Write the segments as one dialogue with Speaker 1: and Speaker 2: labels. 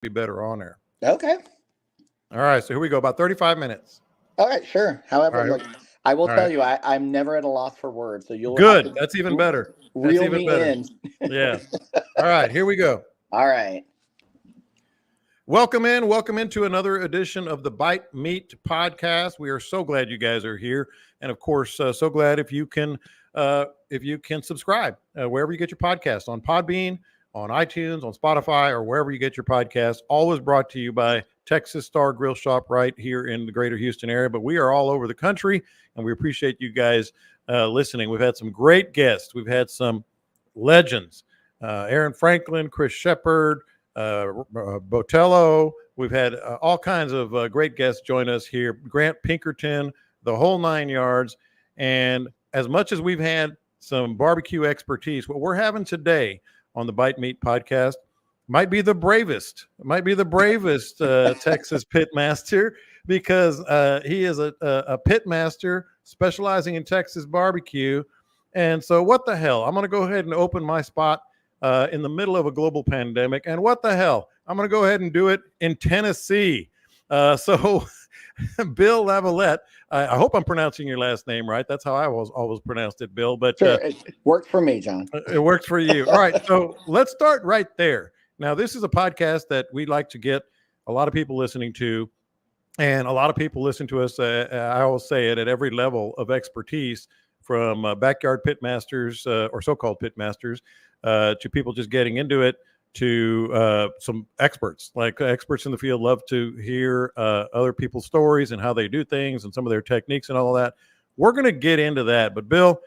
Speaker 1: be better on air.
Speaker 2: Okay.
Speaker 1: All right, so here we go. About 35 minutes.
Speaker 2: All right, sure.
Speaker 1: All
Speaker 2: However,
Speaker 1: right.
Speaker 2: look, I will
Speaker 1: All
Speaker 2: tell
Speaker 1: right.
Speaker 2: you, I'm never at a loss for words, so you'll have
Speaker 1: Good.
Speaker 2: to
Speaker 1: That's even better. That's
Speaker 2: reel
Speaker 1: even
Speaker 2: me
Speaker 1: better.
Speaker 2: in.
Speaker 1: Yeah. All right, here we go.
Speaker 2: All right.
Speaker 1: Welcome into another edition of the Bite Meat podcast. We are so glad you guys are here, and of course, so glad if you can subscribe wherever you get your podcast, on Podbean, on iTunes, on Spotify, or wherever you get your podcast. Always brought to you by Texas Star Grill Shop right here in the greater Houston area, but we are all over the country, and we appreciate you guys listening. We've had some great guests. We've had some legends, Aaron Franklin, Chris Shepard, Botello. We've had all kinds of great guests join us here. Grant Pinkerton, the whole 9 yards. And as much as we've had some barbecue expertise, what we're having today on the Bite Meat podcast might be the bravest Texas pit master, because he is a pit master specializing in Texas barbecue. And so what the hell? I'm going to go ahead and open my spot in the middle of a global pandemic. And what the hell? I'm going to go ahead and do it in Tennessee. So Bill Lavalette, I hope I'm pronouncing your last name right. That's how I always pronounced it, Bill. But
Speaker 2: sure, it worked for me, John.
Speaker 1: It works for you. All right. So let's start right there. Now, this is a podcast that we like to get a lot of people listening to. And a lot of people listen to us, I always say it, at every level of expertise, from backyard pit masters or so-called pit masters to people just getting into it, to some experts. Like experts in the field love to hear other people's stories and how they do things and some of their techniques and all that. We're going to get into that. But Bill,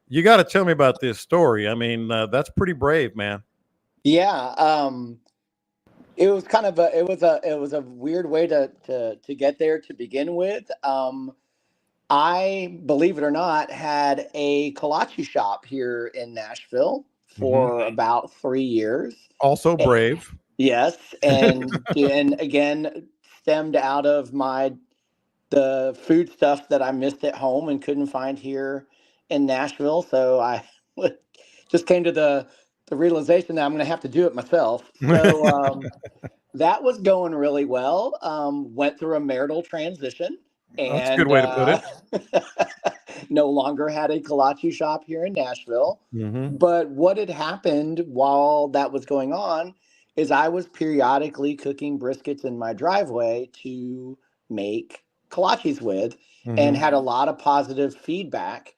Speaker 1: you got to tell me about this story. I mean, that's pretty brave, man.
Speaker 2: Yeah. It was kind of it was a weird way to get there to begin with. I, believe it or not, had a kolache shop here in Nashville for about 3 years.
Speaker 1: Also brave.
Speaker 2: Yes, and again, stemmed out of the food stuff that I missed at home and couldn't find here in Nashville. So I just came to the realization that I'm going to have to do it myself. So that was going really well. Went through a marital transition.
Speaker 1: That's a good way to put
Speaker 2: it. No longer had a kolache shop here in Nashville. But what had happened while that was going on is I was periodically cooking briskets in my driveway to make kolaches with, and had a lot of positive feedback.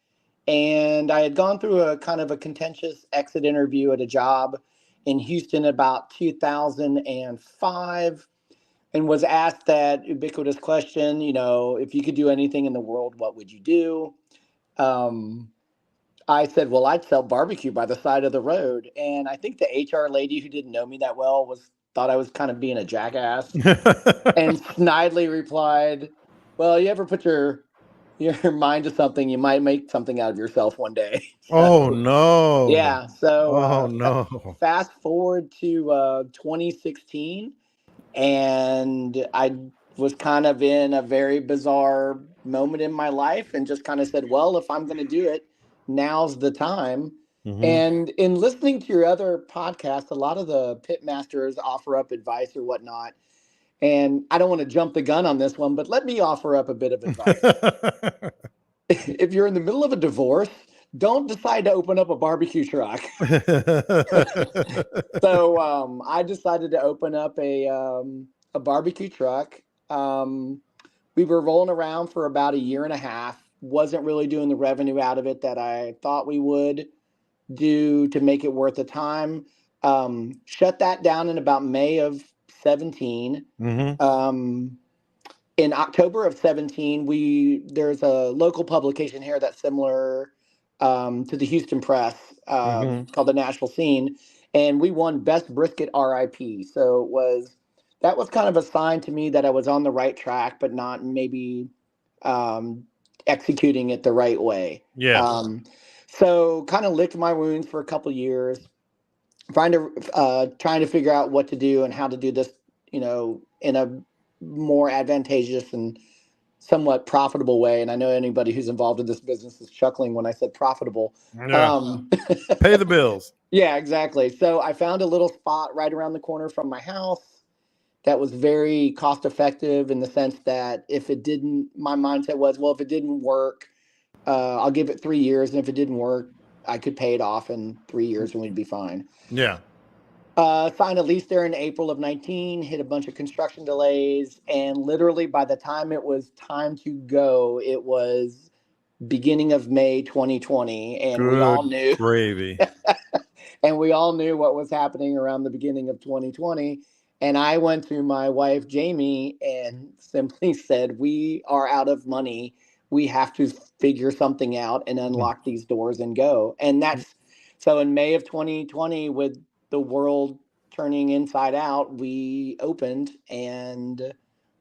Speaker 2: And I had gone through a kind of a contentious exit interview at a job in Houston about 2005, and was asked that ubiquitous question, if you could do anything in the world, what would you do? I said, well, I'd sell barbecue by the side of the road. And I think the HR lady, who didn't know me that well, thought I was kind of being a jackass, and snidely replied, well, you ever put your mind to something, you might make something out of yourself one day.
Speaker 1: Oh, no.
Speaker 2: Yeah. So
Speaker 1: no.
Speaker 2: Fast forward to 2016, and I was kind of in a very bizarre moment in my life, and just kind of said, well, if I'm going to do it, now's the time. And in listening to your other podcast, a lot of the pit masters offer up advice or whatnot. And I don't want to jump the gun on this one, but let me offer up a bit of advice. If you're in the middle of a divorce, don't decide to open up a barbecue truck. So I decided to open up a barbecue truck. We were rolling around for about a year and a half. Wasn't really doing the revenue out of it that I thought we would do to make it worth the time. Shut that down in about May of 17. In October of 17, there's a local publication here that's similar to the Houston Press, called the Nashville Scene, and we won Best Brisket RIP. So that was kind of a sign to me that I was on the right track, but not maybe executing it the right way.
Speaker 1: Yeah.
Speaker 2: So kind of licked my wounds for a couple years, trying to figure out what to do and how to do this, in a more advantageous and somewhat profitable way. And I know anybody who's involved in this business is chuckling when I said profitable.
Speaker 1: Yeah. Pay the bills.
Speaker 2: Yeah, exactly. So I found a little spot right around the corner from my house, that was very cost effective in the sense that if it didn't, my mindset was, well, if it didn't work, I'll give it 3 years. And if it didn't work, I could pay it off in 3 years and we'd be fine.
Speaker 1: Yeah.
Speaker 2: Signed a lease there in April of 19, hit a bunch of construction delays. And literally by the time it was time to go, it was beginning of May 2020. And we all
Speaker 1: Good
Speaker 2: knew.
Speaker 1: gravy.
Speaker 2: And we all knew what was happening around the beginning of 2020. And I went to my wife, Jamie, and simply said, we are out of money. We have to figure something out and unlock these doors and go. And that's so in May of 2020, with the world turning inside out, we opened and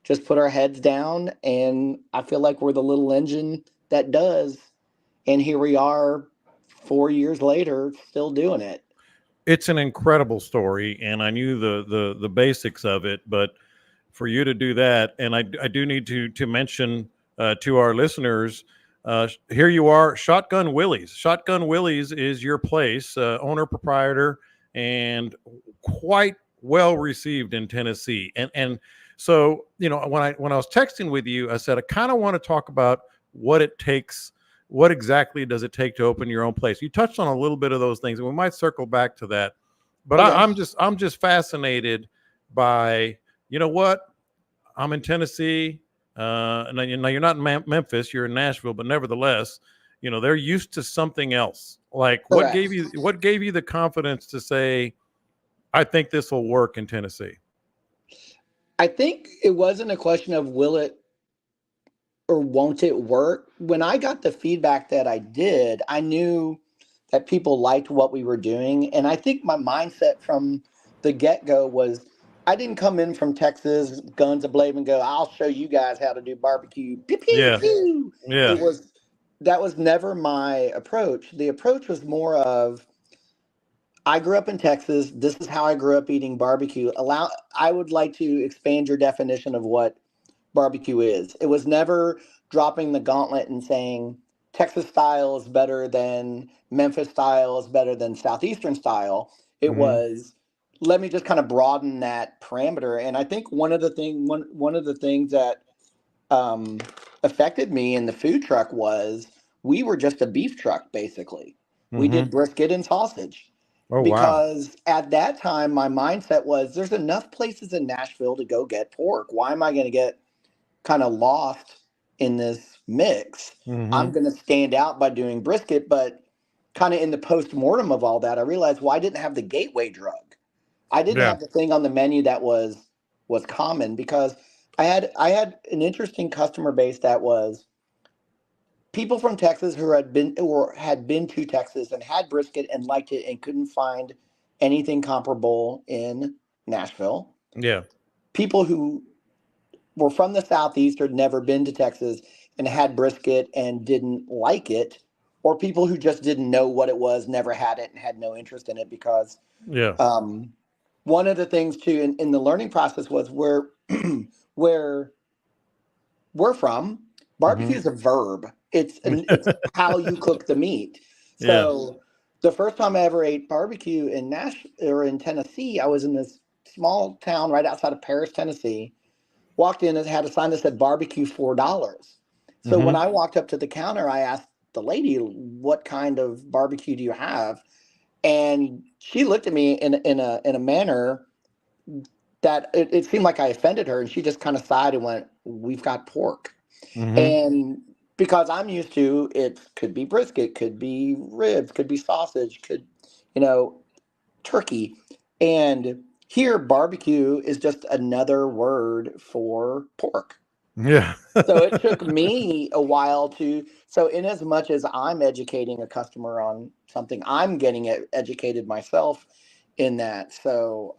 Speaker 2: just put our heads down. And I feel like we're the little engine that does. And here we are 4 years later, still doing it.
Speaker 1: It's an incredible story, and I knew the basics of it, but for you to do that, and I do need to mention to our listeners, here you are, Shotgun Willie's. Shotgun Willie's is your place, owner, proprietor, and quite well received in Tennessee. And so, you know, when I was texting with you, I said I kind of want to talk about what it takes. What exactly does it take to open your own place? You touched on a little bit of those things, and we might circle back to that. But
Speaker 2: Okay.
Speaker 1: I'm just fascinated by, you know what? I'm in Tennessee. Now you're not in Memphis, you're in Nashville, but nevertheless, you know, they're used to something else. Like what gave you the confidence to say, I think this will work in Tennessee?
Speaker 2: I think it wasn't a question of will it or won't it work. When I got the feedback that I did, I knew that people liked what we were doing. And I think my mindset from the get-go was I didn't come in from Texas, guns a-blazing, and go, I'll show you guys how to do barbecue. Pew, pew,
Speaker 1: Yeah.
Speaker 2: pew.
Speaker 1: Yeah.
Speaker 2: That was never my approach. The approach was more of, I grew up in Texas. This is how I grew up eating barbecue. I would like to expand your definition of what barbecue is. It was never dropping the gauntlet and saying Texas style is better than Memphis style is better than Southeastern style. It was, let me just kind of broaden that parameter. And I think one of the things that affected me in the food truck was we were just a beef truck basically. We did brisket and sausage.
Speaker 1: Oh, wow.
Speaker 2: Because at that time my mindset was there's enough places in Nashville to go get pork. Why am I going to get kind of lost in this mix? I'm going to stand out by doing brisket. But kind of in the post-mortem of all that, I realized, well, I didn't have the gateway drug. I didn't have the thing on the menu that was common, because I had an interesting customer base that was people from Texas who had been to Texas and had brisket and liked it and couldn't find anything comparable in Nashville.
Speaker 1: Yeah.
Speaker 2: People who were from the Southeast or had never been to Texas and had brisket and didn't like it, or people who just didn't know what it was, never had it, and had no interest in it. Because one of the things too in the learning process was where we're from, barbecue is a verb. It's how you cook the meat. So the first time I ever ate barbecue in Tennessee, I was in this small town right outside of Paris, Tennessee. Walked in and had a sign that said barbecue $4. So when I walked up to the counter, I asked the lady, what kind of barbecue do you have? And she looked at me in a manner that it seemed like I offended her. And she just kind of sighed and went, we've got pork. And because I'm used to, it could be brisket, could be ribs, could be sausage, turkey. And here, barbecue is just another word for pork.
Speaker 1: Yeah.
Speaker 2: So it took me a while so in as much as I'm educating a customer on something, I'm getting educated myself in that. So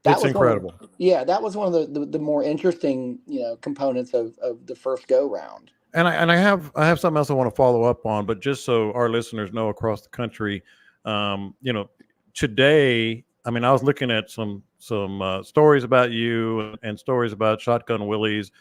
Speaker 1: It's incredible.
Speaker 2: That was one of the more interesting, components of the first go round.
Speaker 1: And I have something else I want to follow up on, but just so our listeners know across the country, today, I mean, I was looking at some stories about you and stories about Shotgun Willie's,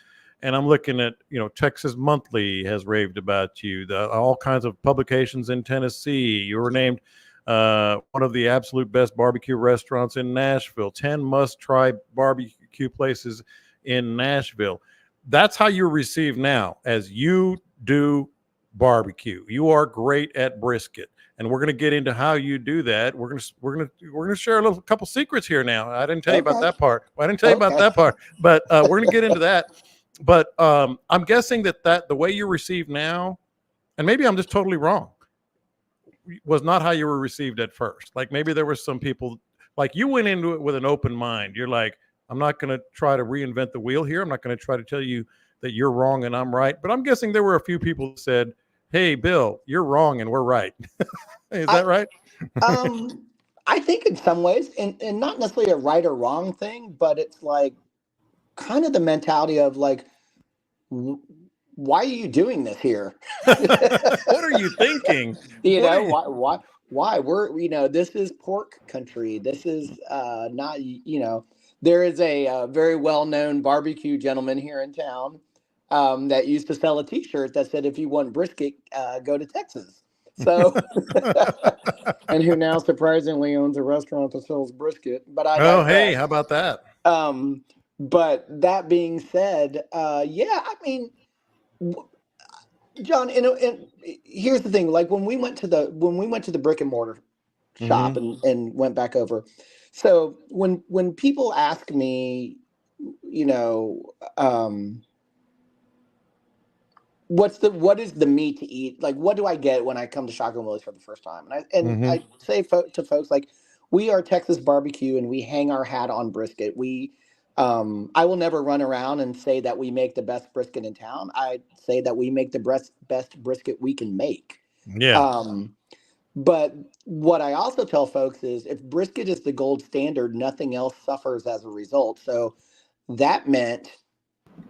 Speaker 1: and I'm looking at, Texas Monthly has raved about you. All kinds of publications in Tennessee. You were named one of the absolute best barbecue restaurants in Nashville, 10 must try barbecue places in Nashville. That's how you're received now, as you do barbecue. You are great at brisket. And we're going to get into how you do that. We're going to share a couple secrets here now. I didn't tell you about
Speaker 2: Okay.
Speaker 1: that part. I didn't tell you about
Speaker 2: Okay.
Speaker 1: that part, but we're going to get into that. But I'm guessing that the way you're received now, and maybe I'm just totally wrong, was not how you were received at first. Like maybe there were some people, like you went into it with an open mind. You're like, I'm not going to try to reinvent the wheel here. I'm not going to try to tell you that you're wrong and I'm right. But I'm guessing there were a few people that said, hey, Bill, you're wrong and we're right. Is that right?
Speaker 2: I think in some ways, and not necessarily a right or wrong thing, but it's like kind of the mentality of like, why are you doing this here?
Speaker 1: What are you thinking?
Speaker 2: Why we're, this is pork country. This is not, there is a very well-known barbecue gentleman here in town that used to sell a t-shirt that said, if you want brisket, go to Texas. So, and who now surprisingly owns a restaurant that sells brisket, but I
Speaker 1: Oh, hey,
Speaker 2: digress.
Speaker 1: how about that?
Speaker 2: But that being said, yeah, I mean, John, and here's the thing: like when we went to the brick and mortar shop and went back over. So when people ask me, you know, what is the meat to eat? Like, what do I get when I come to Shotgun Willie's for the first time? And I say to folks like, we are Texas barbecue, and we hang our hat on brisket. I will never run around and say that we make the best brisket in town. I say that we make the best brisket we can make.
Speaker 1: Yeah.
Speaker 2: But what I also tell folks is, if brisket is the gold standard, nothing else suffers as a result. So that meant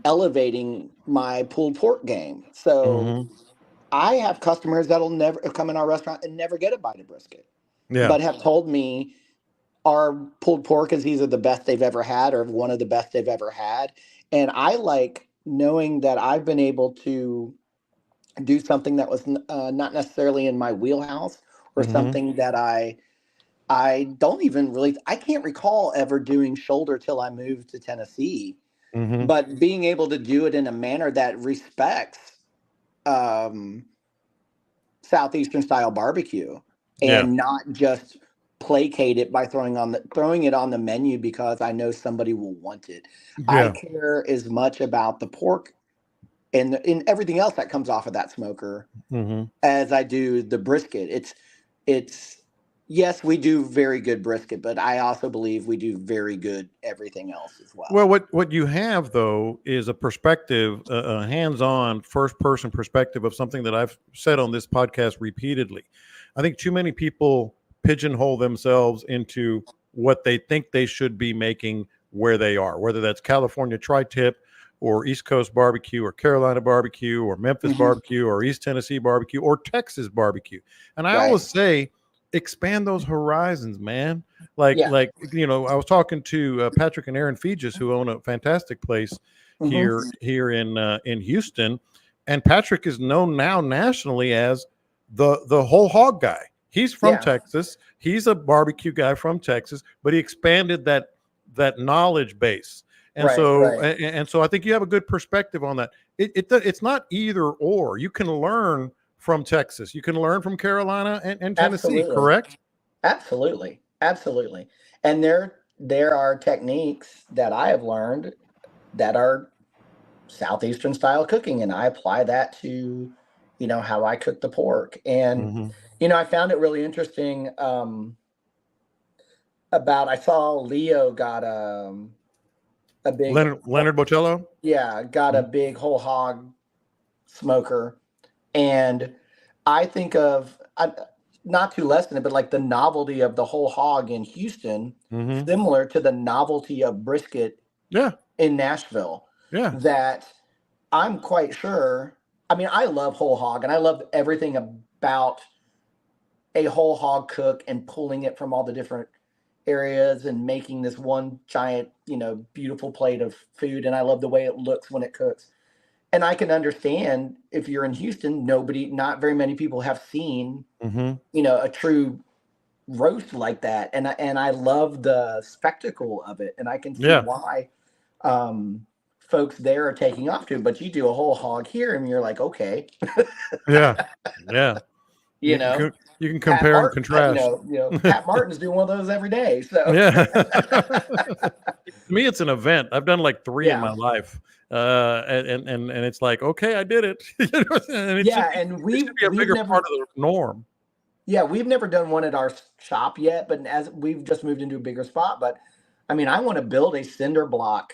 Speaker 2: elevating my pulled pork game. So I have customers that'll never come in our restaurant and never get a bite of brisket, but have told me our pulled pork is either the best they've ever had or one of the best they've ever had. And I like knowing that I've been able to do something that was not necessarily in my wheelhouse, or something that I don't even really, I can't recall ever doing shoulder till I moved to Tennessee. But being able to do it in a manner that respects Southeastern style barbecue, and not just placate it by throwing it on the menu because I know somebody will want it. I care as much about the pork and everything else that comes off of that smoker as I do the brisket. It's yes, we do very good brisket, but I also believe we do very good everything else as well.
Speaker 1: Well, what you have though is a perspective, a hands-on, first-person perspective of something that I've said on this podcast repeatedly. I think too many people pigeonhole themselves into what they think they should be making where they are, whether that's California tri-tip or East Coast barbecue or Carolina barbecue or Memphis barbecue or East Tennessee barbecue or Texas barbecue. And I always say, expand those horizons, man. Like I was talking to Patrick and Aaron Fegis, who own a fantastic place here in Houston, and Patrick is known now nationally as the whole hog guy. He's from Texas. He's a barbecue guy from Texas, but he expanded that knowledge base. And so I think you have a good perspective on that. It's not either or. You can learn from Texas. You can learn from Carolina and Tennessee, correct?
Speaker 2: Absolutely. And there are techniques that I have learned that are Southeastern style cooking, and I apply that to, how I cook the pork. And, I found it really interesting I saw Leo got a big
Speaker 1: Leonard Bocello.
Speaker 2: Yeah, got a big whole hog smoker. And I think of, not to lessen it, but like the novelty of the whole hog in Houston, similar to the novelty of brisket in Nashville. That I'm quite sure, I mean, I love whole hog, and I love everything about a whole hog cook and pulling it from all the different areas and making this one giant, beautiful plate of food. And I love the way it looks when it cooks. And I can understand, if you're in Houston, not very many people have seen, a true roast like that, and I love the spectacle of it, and I can see
Speaker 1: Yeah.
Speaker 2: why folks there are taking off to. But you do a whole hog here, and you're like, okay,
Speaker 1: Yeah. Yeah.
Speaker 2: you know,
Speaker 1: You can
Speaker 2: Pat
Speaker 1: compare and
Speaker 2: Martin,
Speaker 1: contrast.
Speaker 2: Pat Martin's doing one of those every day. So
Speaker 1: Yeah. To me, it's an event. I've done like 3 in
Speaker 2: yeah,
Speaker 1: my life. And it's like, okay, I did it. And
Speaker 2: yeah, and
Speaker 1: it should be a
Speaker 2: we've
Speaker 1: bigger part
Speaker 2: never.
Speaker 1: of the norm.
Speaker 2: Yeah, we've never done one at our shop yet, but as we've just moved into a bigger spot. But I mean, I want to build a cinder block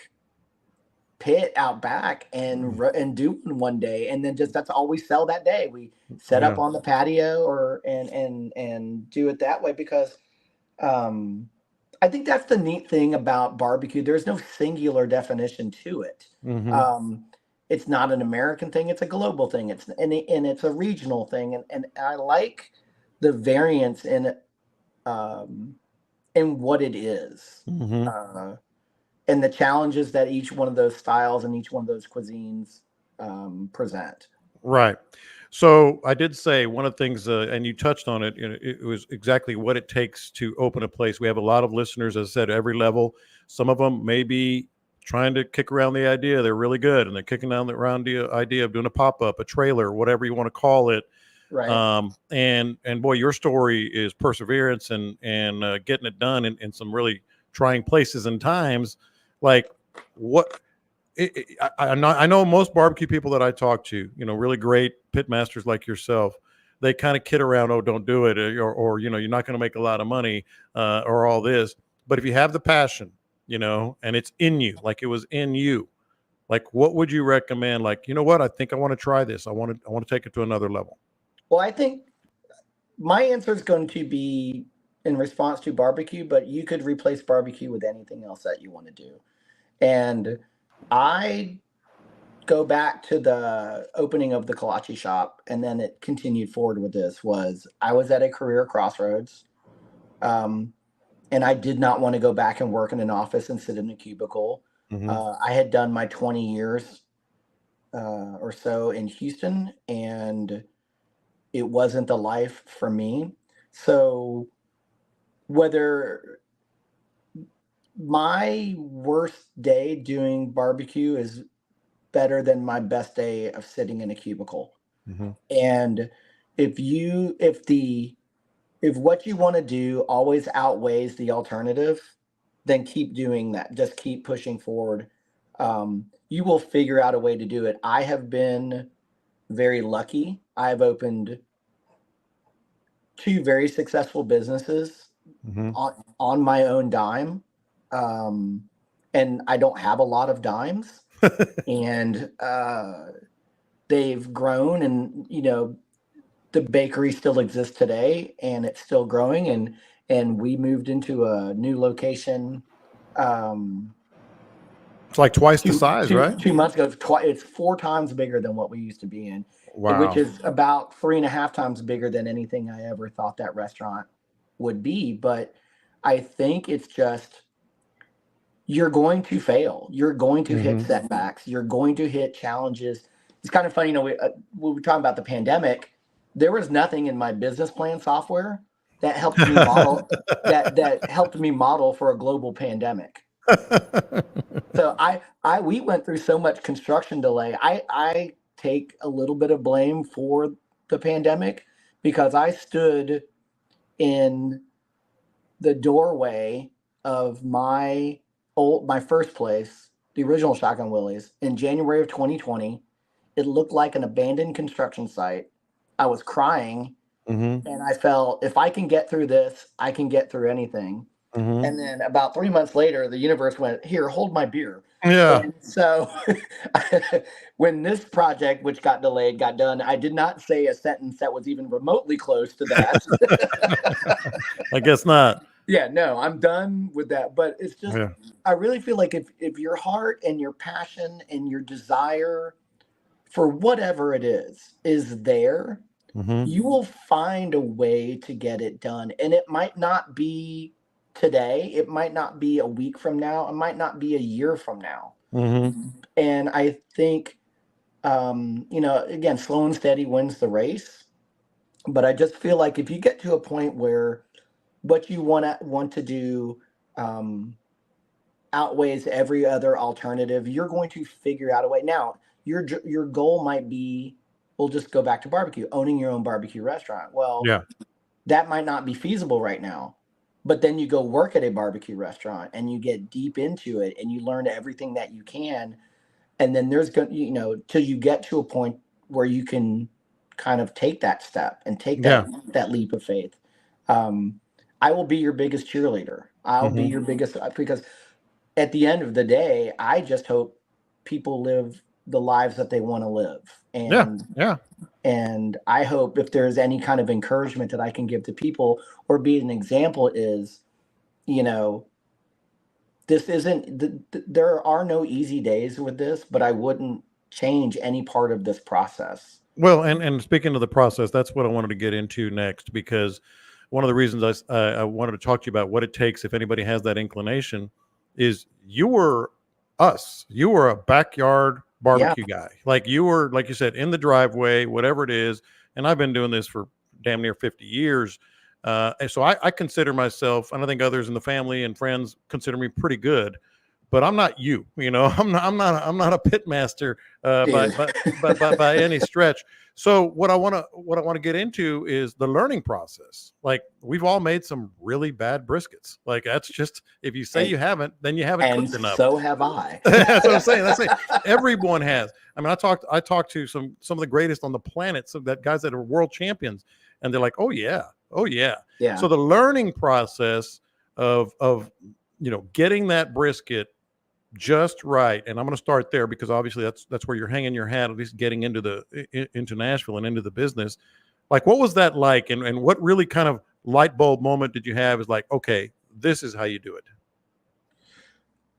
Speaker 2: pit out back and do one day, and then just that's all we sell that day. We set up
Speaker 1: Yeah.
Speaker 2: on the patio or and do it that way because um, I think that's the neat thing about barbecue. There's no singular definition to it.
Speaker 1: Hmm.
Speaker 2: Um, it's not an American thing; it's a global thing. And it's a regional thing, and I like the variance um, in what it is.
Speaker 1: Hmm.
Speaker 2: Uh, and the challenges that each one of those styles and each one of those cuisines present.
Speaker 1: Right. So I did say one of the things, and you touched on it. It was exactly what it takes to open a place. We have a lot of listeners, as I said, every level. Some of them may be trying to kick around the idea. They're really good, and they're kicking around the idea of doing a pop up, a trailer, whatever you want to call it.
Speaker 2: Right.
Speaker 1: And boy, your story is perseverance and getting it done in some really trying places and times. Like what I know most barbecue people that I talk to, really great pit masters like yourself, they kind of kid around, oh, don't do it, or you're not going to make a lot of money, or all this. But if you have the passion, and it's in you, like it was in you, like what would you recommend? Like, you know what, I think I want to try this. I want to take it to another level.
Speaker 2: Well, I think my answer is going to be in response to barbecue, but you could replace barbecue with anything else that you want to do. And I go back to the opening of the kolache shop, and then it continued forward with this. Was I was at a career crossroads, um, and I did not want to go back and work in an office and sit in a cubicle.
Speaker 1: Hmm.
Speaker 2: I had done my 20 years or so in Houston, and it wasn't the life for me. So whether my worst day doing barbecue is better than my best day of sitting in a cubicle.
Speaker 1: Hmm.
Speaker 2: And if what you want to do always outweighs the alternative, then keep doing that. Just keep pushing forward. You will figure out a way to do it. I have been very lucky. I've opened two very successful businesses
Speaker 1: Hmm.
Speaker 2: on my own dime. Um, and I don't have a lot of dimes. And they've grown, and the bakery still exists today, and it's still growing. And we moved into a new location um,
Speaker 1: It's like twice the size, right?
Speaker 2: 2 months ago. It's 4 times bigger than what we used to be in, which
Speaker 1: Wow.
Speaker 2: is about 3.5 times bigger than anything I ever thought that restaurant would be. But I think it's just you're going to fail. You're going to hit
Speaker 1: Hmm.
Speaker 2: setbacks. You're going to hit challenges. It's kind of funny, we were talking about the pandemic. There was nothing in my business plan software that helped me model that helped me model for a global pandemic. So I we went through so much construction delay. I take a little bit of blame for the pandemic because I stood in the doorway of my first place, the original Shotgun Willie's, in January of 2020. It looked like an abandoned construction site. I was crying,
Speaker 1: Hmm.
Speaker 2: and I felt if I can get through this, I can get through anything.
Speaker 1: Hmm.
Speaker 2: And then about 3 months later, the universe went, "Here, hold my beer."
Speaker 1: Yeah.
Speaker 2: And so when this project, which got delayed, got done, I did not say a sentence that was even remotely close to that.
Speaker 1: I guess not.
Speaker 2: Yeah, no, I'm done with that. But it's just,
Speaker 1: Yeah.
Speaker 2: I really feel like if your heart and your passion and your desire for whatever it is there,
Speaker 1: Hmm.
Speaker 2: you will find a way to get it done. And it might not be today, it might not be a week from now, it might not be a year from now.
Speaker 1: Hmm.
Speaker 2: And I think, again, slow and steady wins the race. But I just feel like if you get to a point where what you want to do outweighs every other alternative, you're going to figure out a way. Now, your goal might be, we'll just go back to barbecue, owning your own barbecue restaurant. Well,
Speaker 1: Yeah.
Speaker 2: that might not be feasible right now. But then you go work at a barbecue restaurant and you get deep into it and you learn everything that you can. And then there's going, till you get to a point where you can kind of take that step and take
Speaker 1: Yeah.
Speaker 2: that leap of faith. Um, I will be your biggest cheerleader. I'll be
Speaker 1: Mm-hmm.
Speaker 2: your biggest, because at the end of the day, I just hope people live the lives that they want to live.
Speaker 1: Yeah.
Speaker 2: And
Speaker 1: Yeah.
Speaker 2: I hope if there's any kind of encouragement that I can give to people or be an example is, you know, this isn't, there are no easy days with this, but I wouldn't change any part of this process.
Speaker 1: Well, and speaking of the process, that's what I wanted to get into next, because one of the reasons I wanted to talk to you about what it takes if anybody has that inclination is you were us. You were a backyard
Speaker 2: Yeah.
Speaker 1: barbecue guy. Like you were, like you said, in the driveway, whatever it is. And I've been doing this for damn near 50 years. And so I consider myself, and I think others in the family and friends consider me pretty good, but I'm not you. I'm not a pit master
Speaker 2: Dude.
Speaker 1: by any stretch. So what I want to get into is the learning process. Like we've all made some really bad briskets. Like that's just, if you say
Speaker 2: and,
Speaker 1: you haven't, then you haven't
Speaker 2: and
Speaker 1: cooked enough.
Speaker 2: so have I.
Speaker 1: That's what I'm saying. Everyone has. I mean, I talked to some of the greatest on the planet, so that guys that are world champions, and they're like, oh yeah.
Speaker 2: Yeah.
Speaker 1: So the learning process of getting that brisket just right, and I'm going to start there because obviously that's where you're hanging your hat, at least getting into Nashville and into the business. Like, what was that like, and what really kind of light bulb moment did you have? Is like, okay, this is how you do it.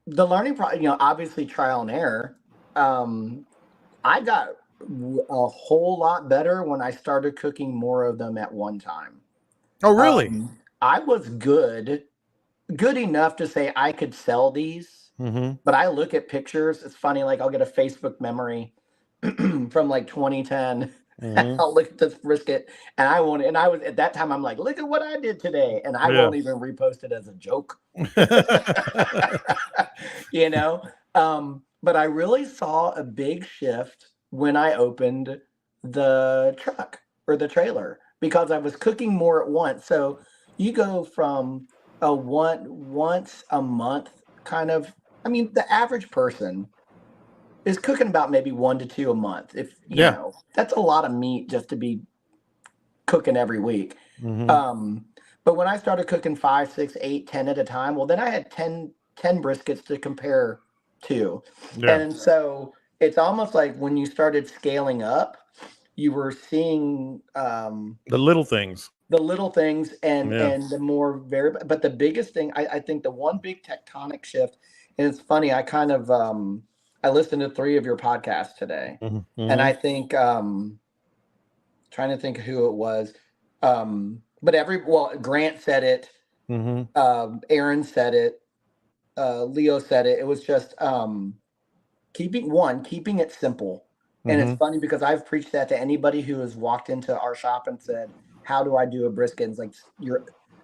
Speaker 2: The learning obviously trial and error. I got a whole lot better when I started cooking more of them at one time.
Speaker 1: Oh, really?
Speaker 2: I was good enough to say I could sell these,
Speaker 1: Mm-hmm.
Speaker 2: but I look at pictures. It's funny, like I'll get a Facebook memory from like 2010.
Speaker 1: Mm-hmm.
Speaker 2: I'll look at this brisket and I was at that time, I'm like, look at what I did today. And I
Speaker 1: Yeah.
Speaker 2: won't even repost it as a joke. But I really saw a big shift when I opened the truck or the trailer because I was cooking more at once. So you go from a once a month kind of, I mean, the average person is cooking about maybe 1 to 2 a month. If that's a lot of meat just to be cooking every week.
Speaker 1: Mm-hmm.
Speaker 2: But when I started cooking 5, 6, 8, 10 at a time, well, then I had 10 briskets to compare to.
Speaker 1: Yeah.
Speaker 2: And so it's almost like when you started scaling up, you were seeing
Speaker 1: the little things.
Speaker 2: And the more but the biggest thing, I think the one big tectonic shift, and it's funny, I kind of I listened to 3 of your podcasts today.
Speaker 1: Mm-hmm.
Speaker 2: And I think trying to think of who it was. But Grant said it,
Speaker 1: Mm-hmm.
Speaker 2: Aaron said it, Leo said it. It was just keeping it simple. And
Speaker 1: Mm-hmm.
Speaker 2: it's funny because I've preached that to anybody who has walked into our shop and said, how do I do a brisket? And it's like,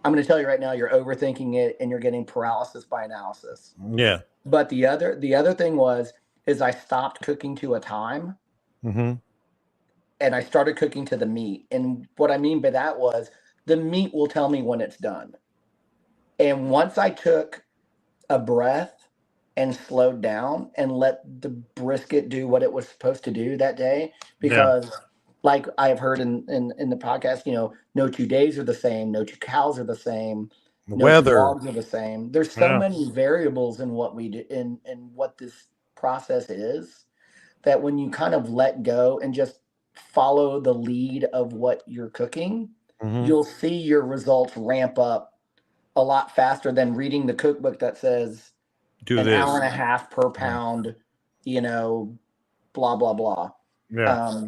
Speaker 2: I'm going to tell you right now, you're overthinking it and you're getting paralysis by analysis.
Speaker 1: Yeah.
Speaker 2: But the other thing is I stopped cooking to a time.
Speaker 1: Mm-hmm.
Speaker 2: And I started cooking to the meat. And what I mean by that was the meat will tell me when it's done. And once I took a breath and slowed down and let the brisket do what it was supposed to do that day, because like I've heard in the podcast, no 2 days are the same, no 2 cows are the same, no
Speaker 1: Weather.
Speaker 2: 2 logs are the same. There's so many variables in what we do in what this process is, that when you kind of let go and just follow the lead of what you're cooking, you'll see your results ramp up a lot faster than reading the cookbook that says
Speaker 1: do
Speaker 2: an
Speaker 1: this
Speaker 2: hour and a half per pound, blah, blah, blah.
Speaker 1: Yeah.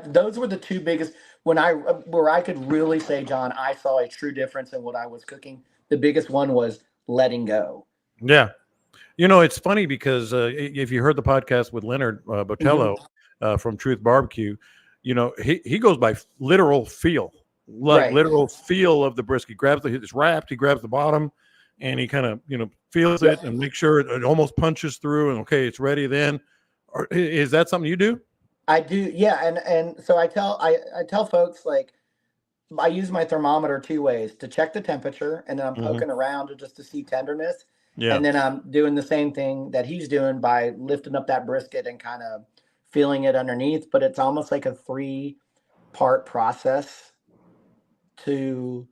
Speaker 2: Those were the 2 biggest, where I could really say, John, I saw a true difference in what I was cooking. The biggest one was letting go.
Speaker 1: Yeah. It's funny because if you heard the podcast with Leonard Botello from Truth Barbecue, he goes by literal feel. like
Speaker 2: Right.
Speaker 1: literal feel of the brisket. He grabs it's wrapped, he grabs the bottom and he kind of, feels it
Speaker 2: Yep.
Speaker 1: and make sure it almost punches through and okay, it's ready then. Or is that something you do?
Speaker 2: I do. Yeah. And so I tell folks, like, I use my thermometer two ways: to check the temperature, and then I'm
Speaker 1: Mm-hmm.
Speaker 2: poking around just to see tenderness.
Speaker 1: Yeah.
Speaker 2: And then I'm doing the same thing that he's doing by lifting up that brisket and kind of feeling it underneath. But it's almost like a 3-part process to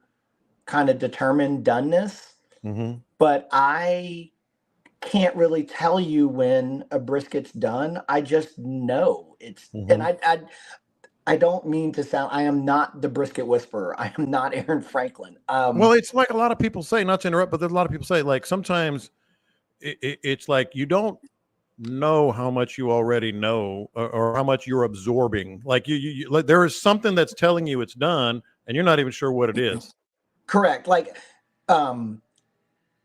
Speaker 2: kind of determine doneness.
Speaker 1: Mm-hmm.
Speaker 2: But I can't really tell you when a brisket's done. I just know it's, and
Speaker 1: Mm-hmm.
Speaker 2: I don't mean to sound, I am not the brisket whisperer. I am not Aaron Franklin.
Speaker 1: Well, it's like a lot of people say, not to interrupt, but there's a lot of people say, like, sometimes it's like you don't know how much you already know, or how much you're absorbing. Like like, there is something that's telling you it's done and you're not even sure what it is.
Speaker 2: Correct. Like, um,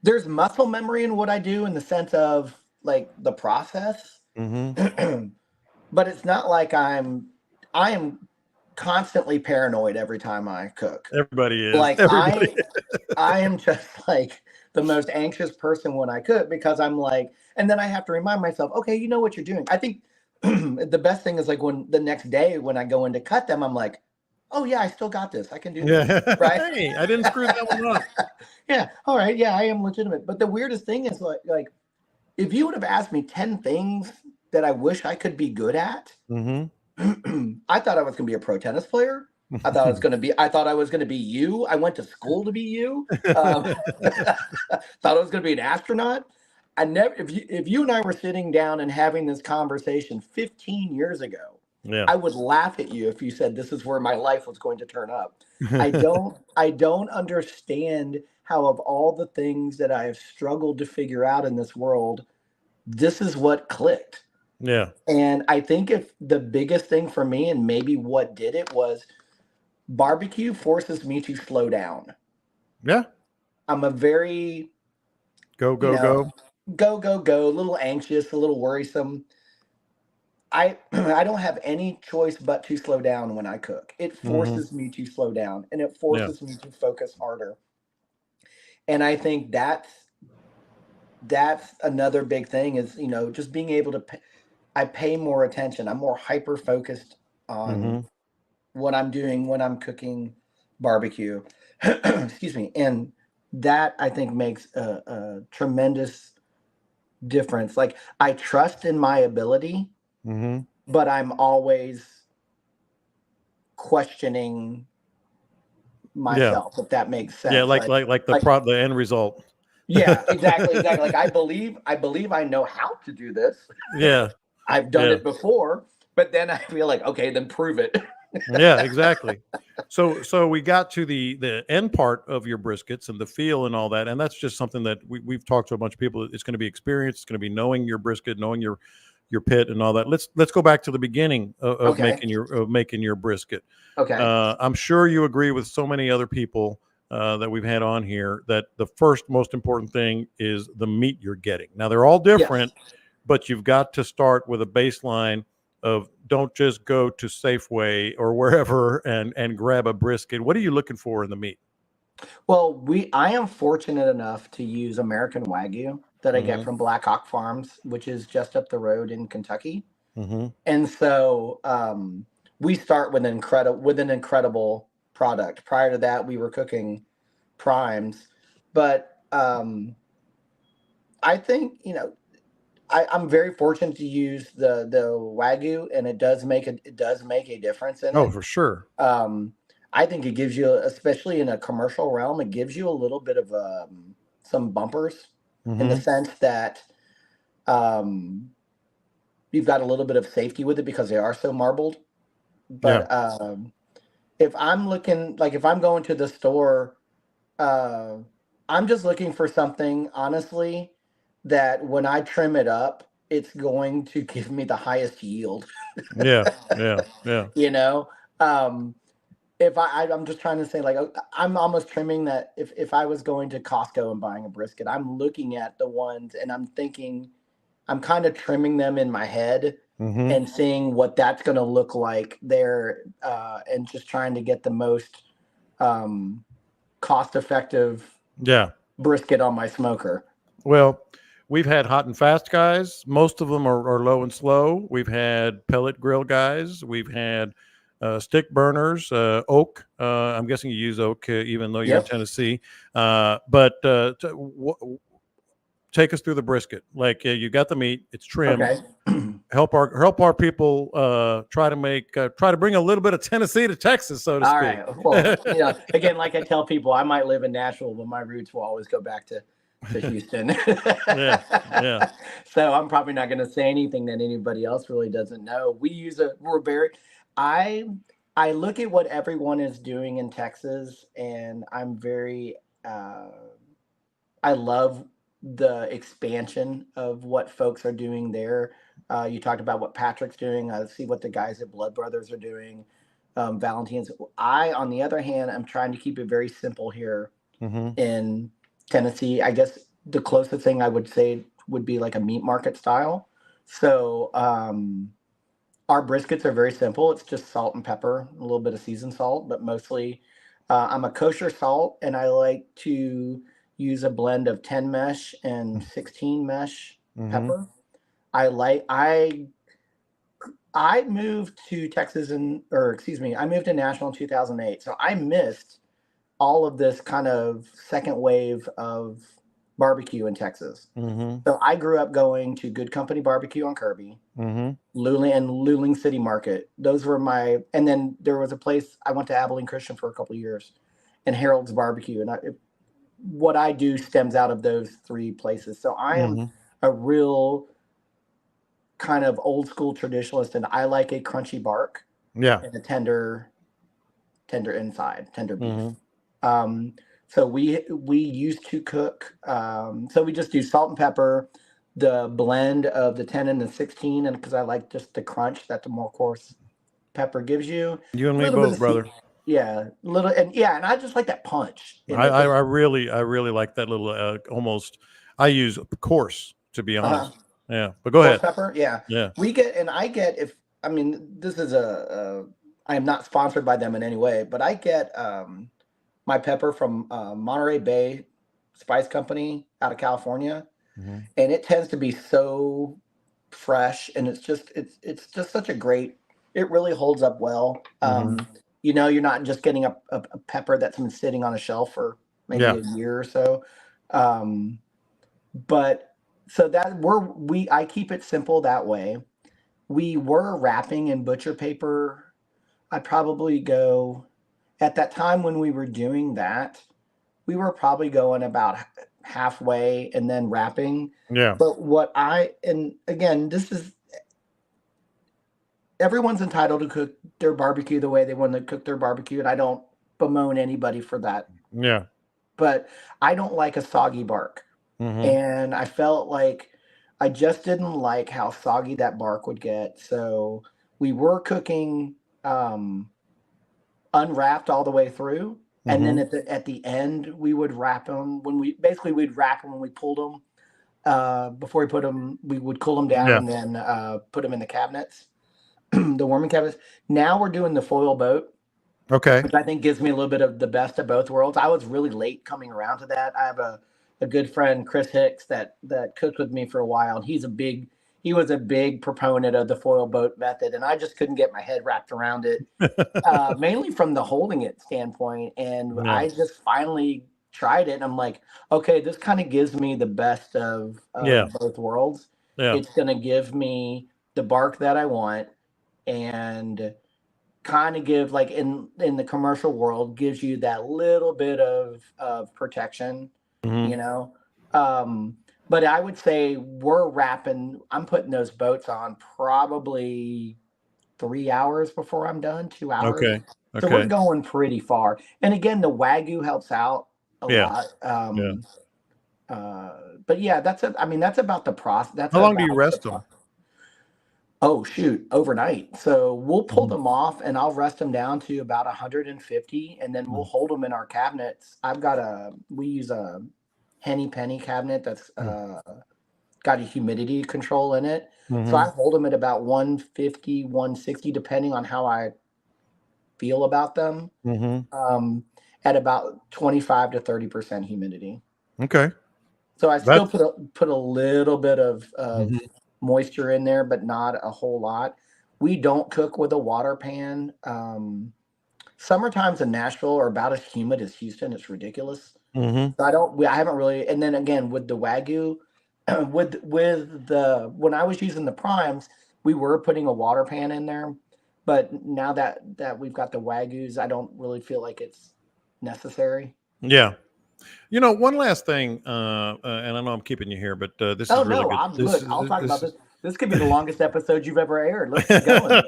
Speaker 2: there's muscle memory in what I do in the sense of like the process,
Speaker 1: Mm-hmm.
Speaker 2: but it's not like I am constantly paranoid every time I cook.
Speaker 1: Everybody is.
Speaker 2: Like
Speaker 1: Everybody.
Speaker 2: I am just like the most anxious person when I cook, because I'm like, and then I have to remind myself, okay, you know what you're doing. I think the best thing is like when the next day when I go in to cut them, I'm like, oh yeah, I still got this. I can do this.
Speaker 1: Yeah.
Speaker 2: Right.
Speaker 1: Hey, I didn't screw that one up.
Speaker 2: Yeah. All right. Yeah, I am legitimate. But the weirdest thing is like if you would have asked me 10 things that I wish I could be good at,
Speaker 1: Mm-hmm.
Speaker 2: I thought I was going to be a pro tennis player. I thought I was going to be you. I went to school to be you. Thought I was going to be an astronaut. I never, if you and I were sitting down and having this conversation 15 years ago,
Speaker 1: Yeah.
Speaker 2: I would laugh at you if you said this is where my life was going to turn up. I don't understand how, of all the things that I have struggled to figure out in this world, this is what clicked.
Speaker 1: Yeah.
Speaker 2: And I think if the biggest thing for me, and maybe what did it, was barbecue forces me to slow down.
Speaker 1: Yeah.
Speaker 2: I'm a very,
Speaker 1: Go,
Speaker 2: you
Speaker 1: go,
Speaker 2: know,
Speaker 1: go.
Speaker 2: go, a little anxious, a little worrisome. I don't have any choice but to slow down when I cook. It
Speaker 1: Mm-hmm.
Speaker 2: forces me to slow down and it
Speaker 1: Yeah.
Speaker 2: forces me to focus harder. And I think that's another big thing is, just being able to I pay more attention. I'm more hyper focused on
Speaker 1: Mm-hmm.
Speaker 2: what I'm doing when I'm cooking barbecue. Excuse me. And that I think makes a tremendous difference. Like, I trust in my ability,
Speaker 1: Mm-hmm.
Speaker 2: but I'm always questioning
Speaker 1: Yeah.
Speaker 2: myself, if that makes
Speaker 1: Yeah.
Speaker 2: sense.
Speaker 1: Like
Speaker 2: Like,
Speaker 1: the end result.
Speaker 2: yeah, exactly, exactly. Like, I believe I know how to do this.
Speaker 1: Yeah.
Speaker 2: I've done
Speaker 1: Yeah.
Speaker 2: it before, but then I feel like, okay, then prove it.
Speaker 1: Yeah, exactly. So we got to the end part of your briskets and the feel and all that, and that's just something that we've talked to a bunch of people. It's going to be experience. It's going to be knowing your brisket, knowing your pit, and all that. Let's go back to the beginning of
Speaker 2: Okay.
Speaker 1: making your brisket.
Speaker 2: Okay.
Speaker 1: I'm sure you agree with so many other people that we've had on here that the first most important thing is the meat you're getting. Now they're all different,
Speaker 2: Yes.
Speaker 1: but you've got to start with a baseline of don't just go to Safeway or wherever and grab a brisket. What are you looking for in the meat?
Speaker 2: Well, I am fortunate enough to use American Wagyu that I get
Speaker 1: Mm-hmm.
Speaker 2: from Black Hawk Farms, which is just up the road in Kentucky.
Speaker 1: Mm-hmm.
Speaker 2: And so we start with an incredible product. Prior to that, we were cooking primes, but I think I'm very fortunate to use the Wagyu, and it does make a difference in
Speaker 1: Oh,
Speaker 2: it.
Speaker 1: for sure.
Speaker 2: Um, I think it gives you, especially in a commercial realm, it gives you a little bit of some bumpers, in the
Speaker 1: Mm-hmm.
Speaker 2: sense that um, you've got a little bit of safety with it because they are so marbled.
Speaker 1: Yeah.
Speaker 2: But if I'm looking, like, if I'm going to the store, uh, I'm just looking for something, honestly, that when I trim it up, it's going to give me the highest yield.
Speaker 1: Yeah. Yeah. Yeah.
Speaker 2: you know, um, if I'm just trying to say, like, I'm almost trimming that. If I was going to Costco and buying a brisket, I'm looking at the ones and I'm thinking, I'm kind of trimming them in my head
Speaker 1: Mm-hmm.
Speaker 2: and seeing what that's going to look like there, and just trying to get the most cost-effective brisket on my smoker.
Speaker 1: Well, we've had hot and fast guys. Most of them are low and slow. We've had pellet grill guys. We've had stick burners, oak. I'm guessing you use oak, even though you're in Tennessee. Take us through the brisket. Like you got the meat, it's trimmed.
Speaker 2: Okay.
Speaker 1: help our people try to bring a little bit of Tennessee to Texas, so to speak.
Speaker 2: All right. Well, again, like I tell people, I might live in Nashville, but my roots will always go back to Houston.
Speaker 1: Yeah.
Speaker 2: So I'm probably not going to say anything that anybody else really doesn't know. I look at what everyone is doing in Texas, and I'm very I love the expansion of what folks are doing there. You talked about what Patrick's doing. I see what the guys at Blood Brothers are doing. Valentine's. On the other hand, I'm trying to keep it very simple here in Tennessee. I guess the closest thing I would say would be like a meat market style. So our briskets are very simple. It's just salt and pepper, a little bit of seasoned salt, but mostly I'm a kosher salt, and I like to use a blend of 10 mesh and 16 mesh pepper. I moved to Texas I moved to Nashville in 2008. So I missed all of this kind of second wave of barbecue in Texas. So I grew up going to Good Company Barbecue on Kirby, Luling City Market. Those were and then there was a place I went to, Abilene Christian, for a couple of years, and Harold's Barbecue. And what I do stems out of those three places. So I am a real kind of old school traditionalist, and I like a crunchy bark and a tender inside, tender beef. So we used to cook. So we just do salt and pepper, the blend of the 10 and the 16, and because I like just the crunch that the more coarse pepper gives you.
Speaker 1: You and me both, brother.
Speaker 2: And I just like that punch.
Speaker 1: I really like that little almost. I use coarse, to be honest. Yeah, but go ahead.
Speaker 2: Pepper, yeah. This is I am not sponsored by them in any way, but I get my pepper from Monterey Bay Spice Company out of California, and it tends to be so fresh, and it's just such a great. It really holds up well. You're not just getting a pepper that's been sitting on a shelf for maybe a year or so. But so that I keep it simple that way. We were wrapping in butcher paper. I'd probably go, at that time when we were doing that, we were probably going about halfway and then wrapping.
Speaker 1: Yeah.
Speaker 2: But and again, this is, everyone's entitled to cook their barbecue the way they want to cook their barbecue, and I don't bemoan anybody for that.
Speaker 1: Yeah.
Speaker 2: But I don't like a soggy bark. And I felt like I just didn't like how soggy that bark would get. So we were cooking unwrapped all the way through. And then at the end, we would wrap them we'd wrap them when we pulled them. Before we put them, we would cool them down and then put them in the cabinets, the warming cabinets. Now we're doing the foil boat.
Speaker 1: Okay.
Speaker 2: Which I think gives me a little bit of the best of both worlds. I was really late coming around to that. I have a good friend, Chris Hicks, that cooked with me for a while. And he was a big proponent of the foil boat method. And I just couldn't get my head wrapped around it, mainly from the holding it standpoint. And I just finally tried it. And I'm like, okay, this kind of gives me the best of both worlds. Yeah. It's going to give me the bark that I want, and kind of give, like in the commercial world, gives you that little bit of protection. But I would say I'm putting those boats on probably 3 hours before I'm done, 2 hours.
Speaker 1: Okay.
Speaker 2: So we're going pretty far. And again, the Wagyu helps out a lot. But that's about the process.
Speaker 1: How long do you rest them?
Speaker 2: Oh, shoot, overnight. So we'll pull them off, and I'll rest them down to about 150, and then we'll hold them in our cabinets. We use a Henny Penny cabinet that's got a humidity control in it. So I hold them at about 150, 160, depending on how I feel about them. at about 25 to 30% humidity.
Speaker 1: Okay.
Speaker 2: So I still
Speaker 1: That's
Speaker 2: put a little bit of
Speaker 1: mhm.
Speaker 2: moisture in there, but not a whole lot. We don't cook with a water pan. Summertimes in Nashville are about as humid as Houston. It's ridiculous.
Speaker 1: Mhm.
Speaker 2: So I haven't really. And then again with the Wagyu, with the when I was using the primes, we were putting a water pan in there. But now that we've got the Wagyus, I don't really feel like it's necessary.
Speaker 1: Yeah. One last thing, and I know I'm keeping you here, but this
Speaker 2: Oh
Speaker 1: is really
Speaker 2: no,
Speaker 1: good.
Speaker 2: I'm
Speaker 1: This
Speaker 2: look.
Speaker 1: is
Speaker 2: I'll talk about
Speaker 1: this
Speaker 2: this.
Speaker 1: is
Speaker 2: This could be the longest episode you've ever aired. Let's keep going.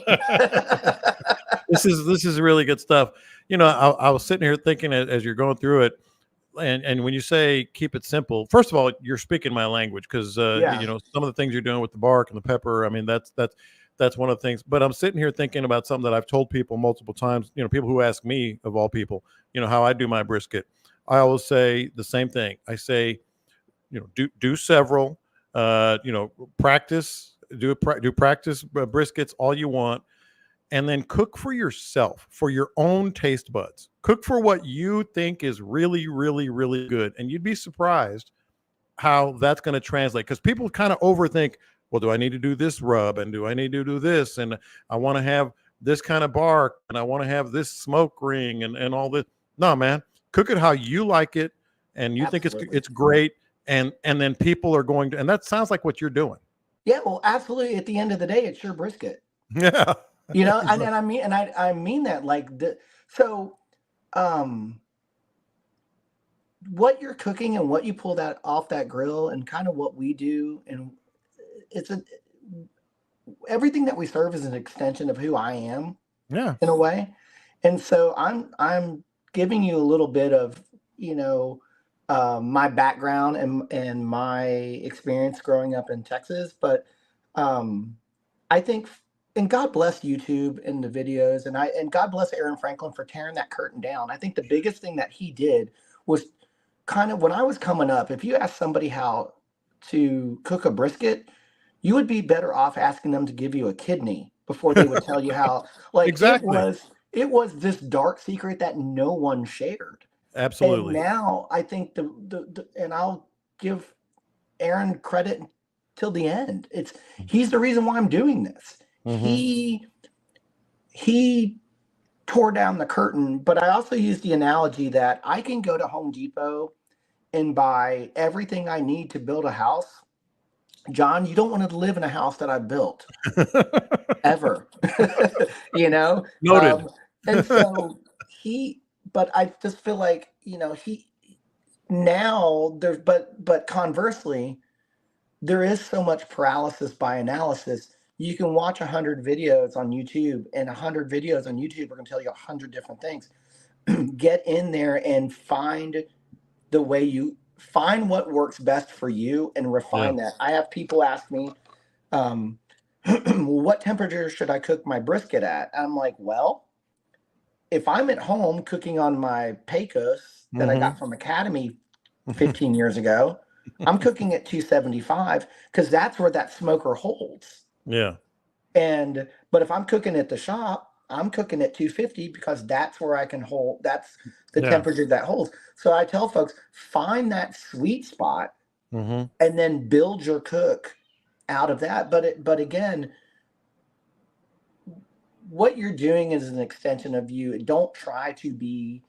Speaker 1: this is really good stuff. I was sitting here thinking as you're going through it, and when you say keep it simple, first of all, you're speaking my language because
Speaker 2: Yeah,
Speaker 1: some of the things you're doing with the bark and the pepper. I mean, that's one of the things. But I'm sitting here thinking about something that I've told people multiple times. People who ask me of all people, how I do my brisket. I always say the same thing. I say, do several, practice, do practice briskets all you want, and then cook for yourself, for your own taste buds. Cook for what you think is really, really, really good, and you'd be surprised how that's going to translate. Because people kind of overthink. Well, do I need to do this rub, and do I need to do this, and I want to have this kind of bark, and I want to have this smoke ring, and all this. No, man, cook it how you like it, and you think
Speaker 2: absolutely.
Speaker 1: it's great, and then people are going to, and that sounds like what you're doing.
Speaker 2: Yeah, well, absolutely. At the end of the day, it's your brisket.
Speaker 1: Yeah.
Speaker 2: And I mean that like so um what you're cooking and what you pull that off that grill and kind of what we do, and it's a everything that we serve is an extension of who I am
Speaker 1: Yeah.
Speaker 2: in a way. And so I'm giving you a little bit of, you know, my background and my experience growing up in Texas. But um, I think, and God bless YouTube and the videos, and God bless Aaron Franklin for tearing that curtain down. I think the biggest thing that he did was kind of when I was coming up, if you ask somebody how to cook a brisket, you would be better off asking them to give you a kidney before they would tell you how. Like
Speaker 1: Exactly.
Speaker 2: it was this dark secret that no one shared. And
Speaker 1: Absolutely.
Speaker 2: now I think the and I'll give Aaron credit till the end. He's the reason why I'm doing this.
Speaker 1: Mm-hmm.
Speaker 2: He tore down the curtain, but I also use the analogy that I can go to Home Depot and buy everything I need to build a house. John, you don't want to live in a house that I built ever, you know?
Speaker 1: Noted.
Speaker 2: And so he, but I just feel like, now there's, but conversely, there is so much paralysis by analysis. You can watch 100 videos on YouTube, and 100 videos on YouTube are going to tell you 100 different things. Get in there and find the way you find what works best for you and
Speaker 1: Yeah.
Speaker 2: refine that. I have people ask me, what temperature should I cook my brisket at? I'm like, well, if I'm at home cooking on my Pecos that I
Speaker 1: Mm-hmm.
Speaker 2: got from Academy 15 years ago, I'm cooking at 275 because that's where that smoker holds.
Speaker 1: Yeah.
Speaker 2: But if I'm cooking at the shop, I'm cooking at 250 because that's where I can hold. That's the
Speaker 1: Yeah.
Speaker 2: temperature that holds. So I tell folks, find that sweet spot
Speaker 1: Mm-hmm.
Speaker 2: and then build your cook out of that. But again, what you're doing is an extension of you. Don't try to be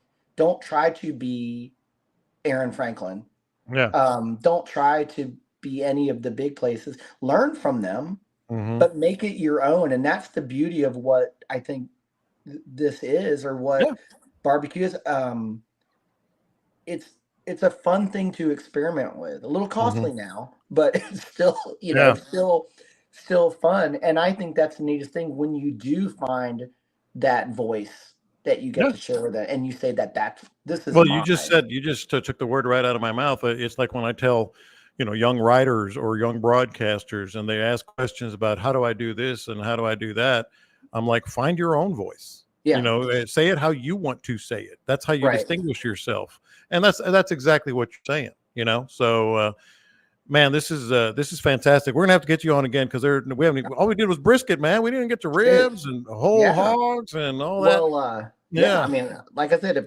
Speaker 2: Aaron Franklin.
Speaker 1: Yeah.
Speaker 2: Don't try to be any of the big places. Learn from them,
Speaker 1: Mm-hmm.
Speaker 2: but make it your own. And that's the beauty of what I think this is, or what
Speaker 1: Yeah.
Speaker 2: barbecue is. It's it's a fun thing to experiment with. A little
Speaker 1: Mm-hmm.
Speaker 2: costly now, but it's still,
Speaker 1: Yeah.
Speaker 2: it's still fun. And I think that's the neatest thing when you do find that voice that you get
Speaker 1: Yeah.
Speaker 2: to share with it, and you say that's this is
Speaker 1: Well, you just
Speaker 2: mine.
Speaker 1: said you just took the word right out of my mouth. It's like when I tell, young writers or young broadcasters, and they ask questions about how do I do this and how do I do that. I'm like, find your own voice.
Speaker 2: Yeah,
Speaker 1: Say it how you want to say it. That's how you
Speaker 2: right.
Speaker 1: distinguish yourself, and that's exactly what you're saying. So. Man, this is fantastic. We're gonna have to get you on again because we haven't. All we did was brisket, man. We didn't get to
Speaker 2: It,
Speaker 1: ribs and whole
Speaker 2: yeah.
Speaker 1: hogs and all that.
Speaker 2: Well, yeah. I
Speaker 1: Yeah,
Speaker 2: mean, like I said, if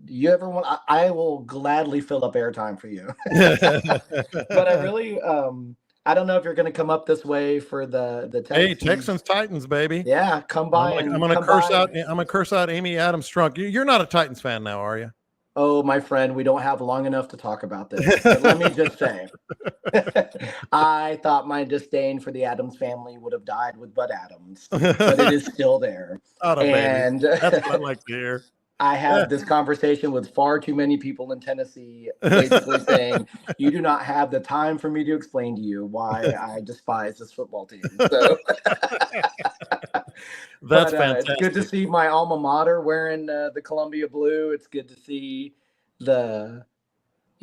Speaker 2: you ever want, I will gladly fill up airtime for you. But I really, I don't know if you're going to come up this way for the
Speaker 1: Hey,
Speaker 2: Texans.
Speaker 1: Texans Titans, baby.
Speaker 2: Yeah, come by and
Speaker 1: I'm gonna
Speaker 2: come
Speaker 1: curse
Speaker 2: by.
Speaker 1: out. I'm gonna curse out Amy Adams Strunk. You're not a Titans fan now, are you?
Speaker 2: Oh, my friend, we don't have long enough to talk about this. But let me just say, I thought my disdain for the Adams family would have died with Bud Adams, but it is still there.
Speaker 1: Atta baby.
Speaker 2: And
Speaker 1: That's what I like to hear.
Speaker 2: I had this conversation with far too many people in Tennessee, basically saying, you do not have the time for me to explain to you why I despise this football team. So
Speaker 1: That's fantastic.
Speaker 2: It's good to see my alma mater wearing the Columbia blue. It's good to see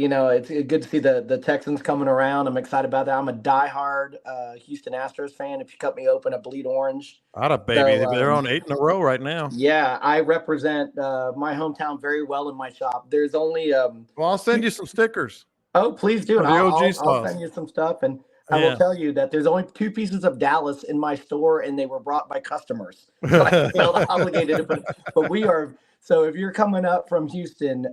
Speaker 2: it's good to see the Texans coming around. I'm excited about that. I'm a diehard Houston Astros fan. If you cut me open, I bleed orange.
Speaker 1: Atta baby. So, they're on 8 in a row right now.
Speaker 2: Yeah, I represent my hometown very well in my shop. There's only
Speaker 1: well, I'll send you some stickers.
Speaker 2: Oh, please do.
Speaker 1: I'll
Speaker 2: send you some stuff, and I will tell you that there's only 2 pieces of Dallas in my store, and they were brought by customers. So I felt obligated to put. But we are. So if you're coming up from Houston,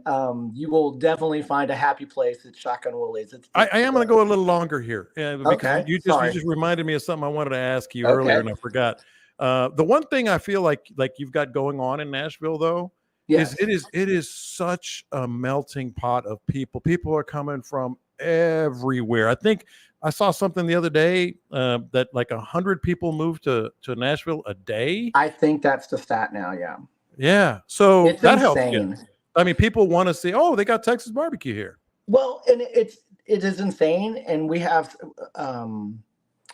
Speaker 2: you will definitely find a happy place at Shotgun Willie's.
Speaker 1: I am going to go a little longer here because
Speaker 2: okay.
Speaker 1: you just reminded me of something I wanted to ask you earlier, and I forgot. The one thing I feel like you've got going on in Nashville, though, is it is such a melting pot of people. People are coming from everywhere. I think I saw something the other day that like 100 people moved to Nashville a day.
Speaker 2: I think that's the stat now. Yeah.
Speaker 1: Yeah. So
Speaker 2: it's
Speaker 1: that
Speaker 2: insane.
Speaker 1: helps. I mean, people want to see, oh, they got Texas barbecue here.
Speaker 2: Well, and it is insane. And we have,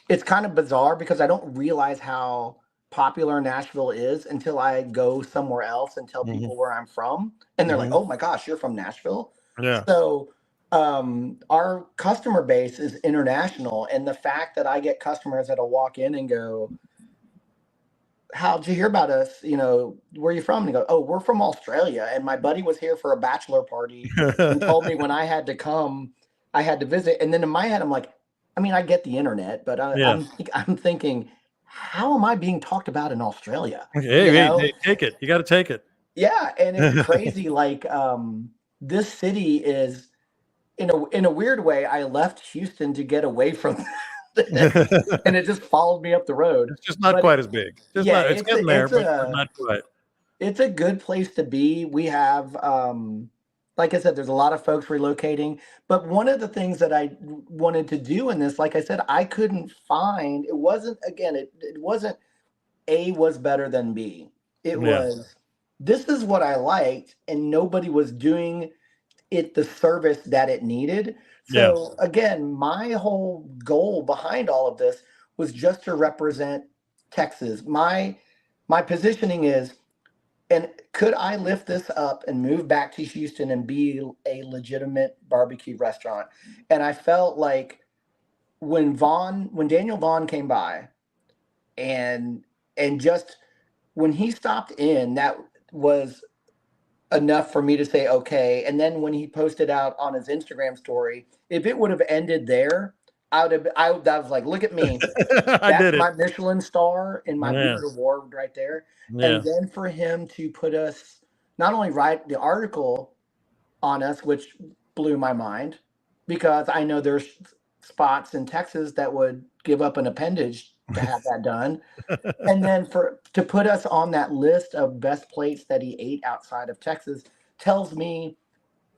Speaker 2: it's kind of bizarre because I don't realize how popular Nashville is until I go somewhere else and tell people where I'm from. And they're like, oh my gosh, you're from Nashville.
Speaker 1: Yeah.
Speaker 2: So our customer base is international. And the fact that I get customers that'll walk in and go, how'd you hear about us? You know, where are you from? And go, oh, we're from Australia. And my buddy was here for a bachelor party and told me when I had to come, I had to visit. And then in my head, I'm like, I mean, I get the internet, but I'm thinking, how am I being talked about in Australia?
Speaker 1: Hey, take it. You got to take it.
Speaker 2: Yeah. And it's crazy. Like this city is in a weird way. I left Houston to get away from and it just followed me up the road.
Speaker 1: It's just not quite as big. It's getting there, but not quite.
Speaker 2: It's a good place to be. We have, like I said, there's a lot of folks relocating. But one of the things that I wanted to do in this, like I said, I couldn't find. It wasn't A was better than B. It was, this is what I liked, and nobody was doing it the service that it needed. So again, my whole goal behind all of this was just to represent Texas. My positioning is, and could I lift this up and move back to Houston and be a legitimate barbecue restaurant? And I felt like when Daniel Vaughn came by and just when he stopped in, that was enough for me to say, okay. And then when he posted out on his Instagram story, if it would have ended there, I was like, look at me. That's my Michelin star and my Beaver award right there. And then for him to put us, not only write the article on us, which blew my mind, because I know there's spots in Texas that would give up an appendage to have that done. And then to put us on that list of best plates that he ate outside of Texas tells me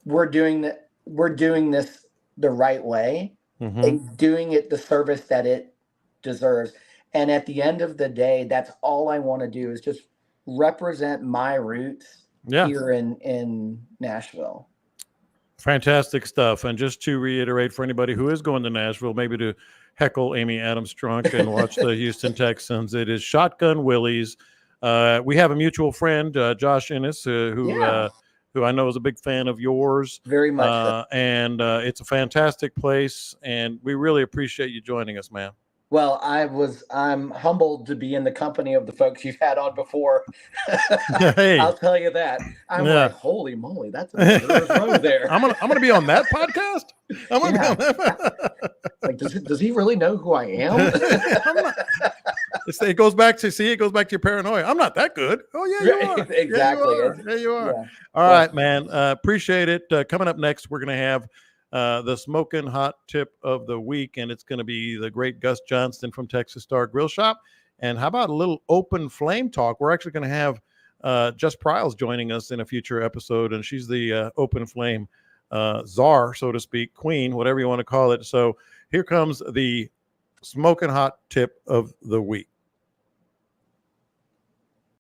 Speaker 2: we're doing this the right way and doing it the service that it deserves. And at the end of the day, that's all I want to do is just represent my roots here in Nashville.
Speaker 1: Fantastic stuff. And just to reiterate for anybody who is going to Nashville, maybe to heckle Amy Adams Strunk and watch the Houston Texans, it is Shotgun Willie's. We have a mutual friend, Josh Ennis, who I know is a big fan of yours.
Speaker 2: Very much.
Speaker 1: And it's a fantastic place, and we really appreciate you joining us, man.
Speaker 2: Well, I'm humbled to be in the company of the folks you've had on before. Hey. I'll tell you that. I'm like, holy moly, that's a row there.
Speaker 1: I'm gonna be on that podcast. I'm gonna be on that.
Speaker 2: Like, does he really know who I am?
Speaker 1: It goes back to your paranoia. I'm not that good. Oh yeah, you are.
Speaker 2: Exactly.
Speaker 1: Yeah, you are.
Speaker 2: Yeah.
Speaker 1: All right, man. Appreciate it. Coming up next, we're going to have the smoking hot tip of the week, and it's going to be the great Gus Johnston from Texas Star Grill Shop. And how about a little open flame talk? We're actually going to have Jess Pryles joining us in a future episode, and she's the open flame czar, so to speak, queen, whatever you want to call it. So here comes the smoking hot tip of the week.